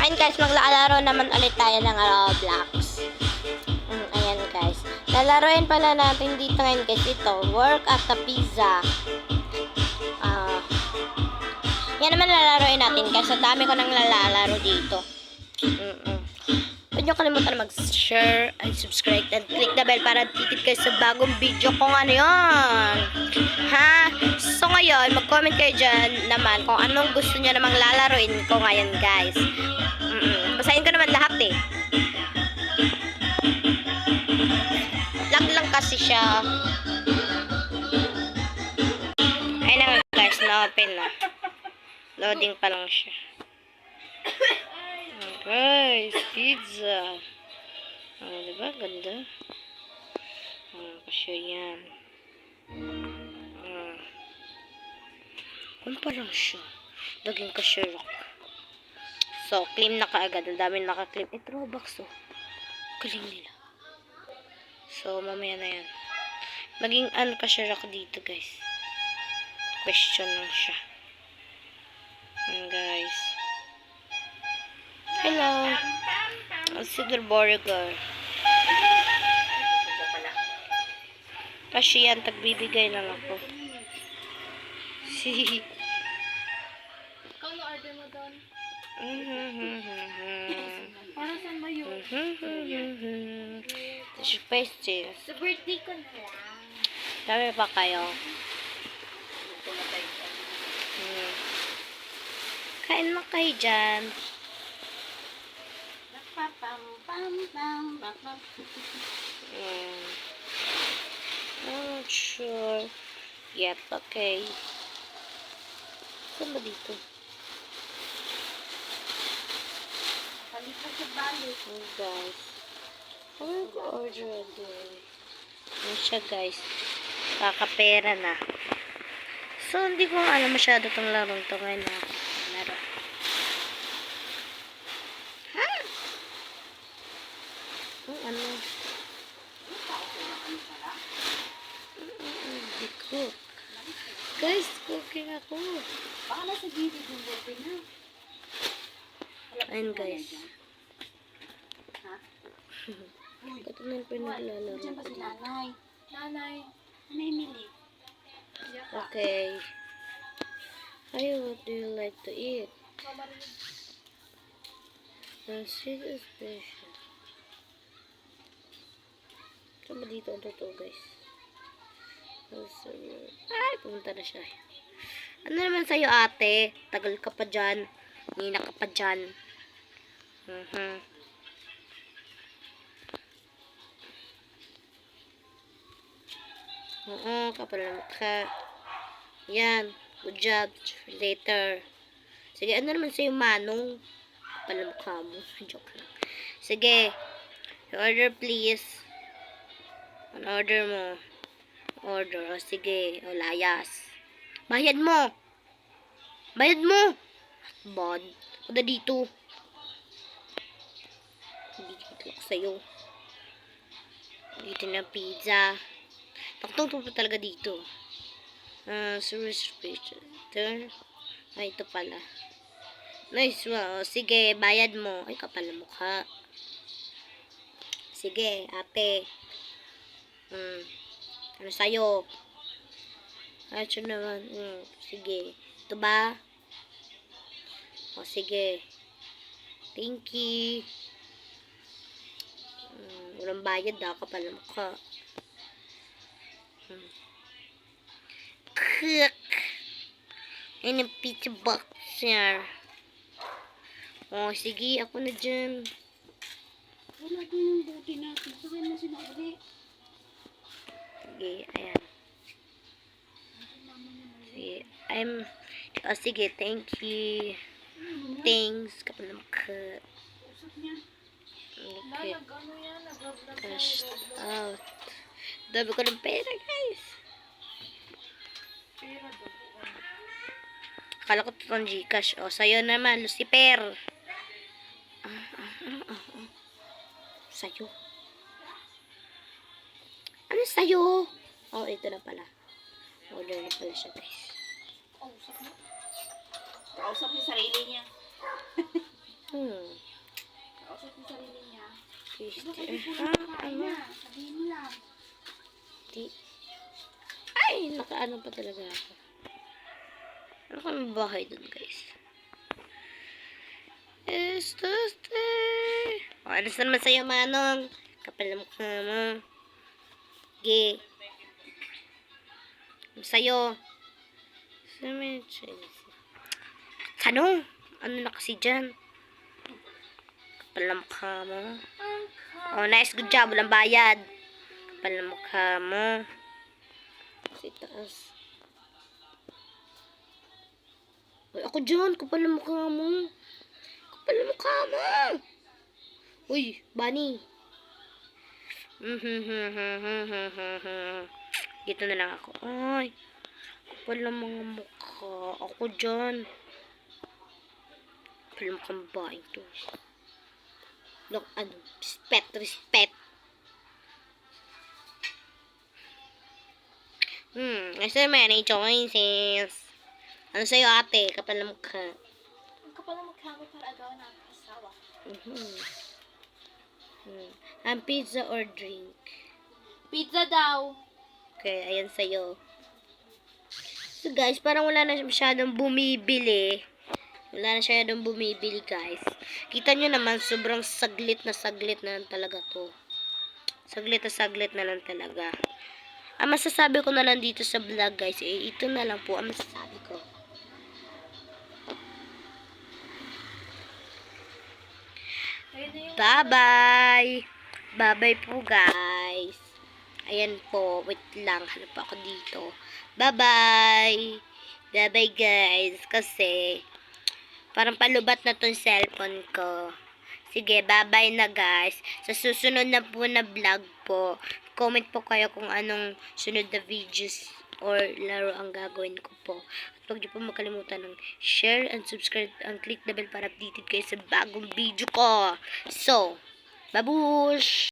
Ayun guys, maglalaro naman ulit tayo ng Roblox. Ayan guys. Lalaroin pala natin dito ngayon guys. Ito, work at the pizza. Yan naman lalaroin natin guys. Sa dami ko nang lalaro dito. Huwag nyo kalimutan mag-share and subscribe and click the bell para titit kayo sa bagong video kung ano yun. Ha? So ngayon, mag-comment kayo dyan naman kung anong gusto nyo namang lalaroin ko ngayon guys. Basahin ko naman lahat eh. Lag lang kasi siya. Ayun na nga guys, na-open na. Loading pa lang siya. Guys, pizza. Diba? Ganda. Kasi yan. Kung pa lang siya. Laging kasirok. So, claim na kaagad. Ang dami naka-claim. Robux, oh. Galing nila. So, mamaya na yan. Maging kasirok dito, guys. Question lang siya. Guys. Hello. Consider burger. Kasi yan, tagbibigay lang ako. Ikaw na order mo doon. Para saan ba yun? It's pasties. Sa birthday ko na lang. Dami pa kayo. Kain na kayo dyan. Not sure yet. Okay. Saan ba dito? Palipas sa balik. Guys. Ano ko order again? Ano siya guys? Kakapera na. So, hindi ko alam masyado itong larong ito ngayon na laro. Ha? Ano? Hindi cook. Guys, cooking ako. Baka nasa gilid yung birthday na. Ayun guys. Ha? Ito na yung pinaglalaro Diyan ba ko si dito. nanay? Nanay. Nanay Emily. Okay. Hi, what do you like to eat? The sweet is special. Saan ba dito ang totoo guys? Ay, pumunta na siya. Ano naman sa'yo ate? Tagal ka pa dyan. Nina ka pa dyan. Oo, kapal ka. Yan. Good job. Later. Sige, ano naman sa'yo manong? Kapal ang mukha mo. Joke lang. Sige. Order please. Ano order mo? Order. O sige. O layas. Bayad mo. Bayad mo. Bad. Kuda dito. Hindi dito ako sa'yo. Dito na pizza. Taktong pa talaga dito. Service register. Ay, ito pala. Nice. Wow. Sige, bayad mo. Ay, kapal na mukha. Sige, ate. Ano sa'yo? Ito naman. Sige. Ito ba? O, sige. Thank you. Walang bayad na. Kapal na mukha. Cook. Ayun ang pizza box here. O, sige. Ako na dyan. Wala ko yung buti natin. Saka na sinabali. Sige, ayan. Sige, sige, thank you. Thanks, kapal na mukha. Usap niya. Okay, Ano yan? Nag-vlog cash out. Dami ko ng pera, guys. Pera daw. Akala ko itong Gcash. O, sa'yo naman, Lucifer. Sa'yo. Ano sa'yo? Oh, ito na pala. Order na pala siya, guys. Kausap niya. Kausap niya sarili niya. Sabi po Ha? na kain Ano? na. Sabihin mo lang. Di. Ay, nakaano pa talaga ako. Ano kami bahay dun, guys? It's Thursday. O, ano naman sa'yo, Manong? Kapal na mukha mo. Ge. Ano sa'yo? Ano? Ano na kasi dyan? Kapal na mukha mo. Oh, nice. Good job. Walang bayad. Kapal na mukha mo. Kasi taas. Uy, ako dyan. Kapal na mukha mo. Kapal na mukha mo. Uy, Bunny. Dito na lang ako. Ay, kapal na mga mukha. Ako dyan. Kapal na mukhang bahay to. Look, ano, respect. Nasa many choices. Ano sa'yo, ate? Kapal na mukha. Ang kapal na magkama para agawan ng asawa. Ang pizza or drink? Pizza daw. Okay, ayan sa'yo. So guys, parang wala na masyadong bumibili. Wala na masyadong bumibili, guys. Kita nyo naman, sobrang saglit na lang talaga to. Saglit na lang talaga. Ang masasabi ko na lang dito sa vlog, guys, ito na lang po ang masasabi ko. Bye-bye! Bye-bye po, guys. Ayan po. Wait lang. Hanap po ako dito. Bye-bye! Bye-bye, guys. Kasi, parang palubat na tong cellphone ko. Sige, bye-bye na, guys. Sa susunod na po na vlog po, comment po kayo kung anong sunod na videos or laro ang gagawin ko po. At huwag niyo po makalimutan ng share and subscribe and click the bell para updated kayo sa bagong video ko. So, babush!